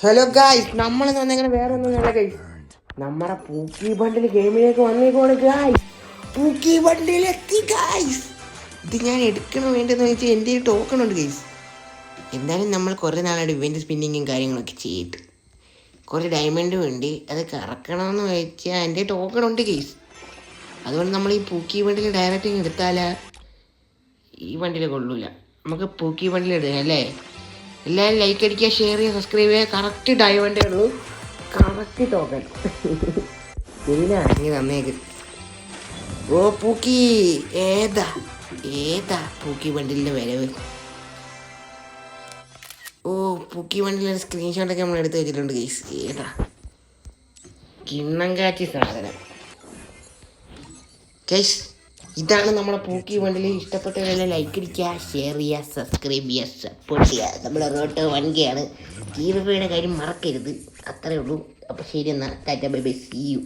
Hello guys, നമ്മൾ വന്നെങ്ങനെ വേറെ ഒന്നുമല്ല ഗൈസ്, നമ്മുടെ പൂക്കി ബണ്ടിൽ ഗെയിമിലേക്ക് വന്നേക്കുവാണ് ഗായ്സ്. പൂക്കി ബണ്ടിലെത്തി ഗായ്സ്. ഇത് ഞാൻ എടുക്കണ വേണ്ടെന്ന് വെച്ചാൽ എൻ്റെ ടോക്കൺ ഉണ്ട് ഗൈസ്. എന്തായാലും നമ്മൾ കുറേ നാളായിട്ട് ഇവൻറ്റ് സ്പിന്നിങ്ങും കാര്യങ്ങളൊക്കെ ചെയ്തിട്ട് കുറേ ഡയമണ്ടും ഉണ്ട്. അത് കറക്കണമെന്ന് വെച്ചാൽ എൻ്റെ ടോക്കൺ ഉണ്ട് ഗൈസ്. അതുകൊണ്ട് നമ്മൾ ഈ പൂക്കി ബണ്ടിൽ ഡയറക്റ്റ് എടുത്താൽ ഈ വണ്ടിയിൽ കൊള്ളൂല. നമുക്ക് പൂക്കി ബണ്ടിൽ എടുക്കാം അല്ലേ? എല്ലാവരും ലൈക്ക് അടിക്കുക, ഷെയർ ചെയ്യുക, സബ്സ്ക്രൈബ് ചെയ്യുക. കറക്റ്റ് ഡയമണ്ടേ ഉള്ളൂ, കറക്റ്റ് ടോക്കൺ ഇതിനാണെങ്കിൽ തന്നേക്ക്. ഓ പൂക്കി ഏതാ പൂക്കി ബണ്ടിലിൻ്റെ വരവ്? ഓ പൂക്കി ബണ്ടിലെ സ്ക്രീൻഷോട്ടൊക്കെ നമ്മൾ എടുത്ത് വെച്ചിട്ടുണ്ട് ഗൈസ്. ഏതാ കിണ്ണം കാച്ചി സാധനം ഗൈസ്. ഇതാണ് നമ്മളെ പൂക്കി ബണ്ടിൽ. ഇഷ്ടപ്പെട്ടവരെല്ലാം ലൈക്ക് അടിക്കുക, ഷെയർ ചെയ്യുക, സബ്സ്ക്രൈബ് ചെയ്യുക, സപ്പോർട്ട് ചെയ്യുക. നമ്മുടെ റോട്ട് 1K ആണ്. ഈ രൂപയുടെ കാര്യം മറക്കരുത്. അത്രയേ ഉള്ളൂ. അപ്പോൾ ശരി, എന്നാൽ tata bye bye, see U.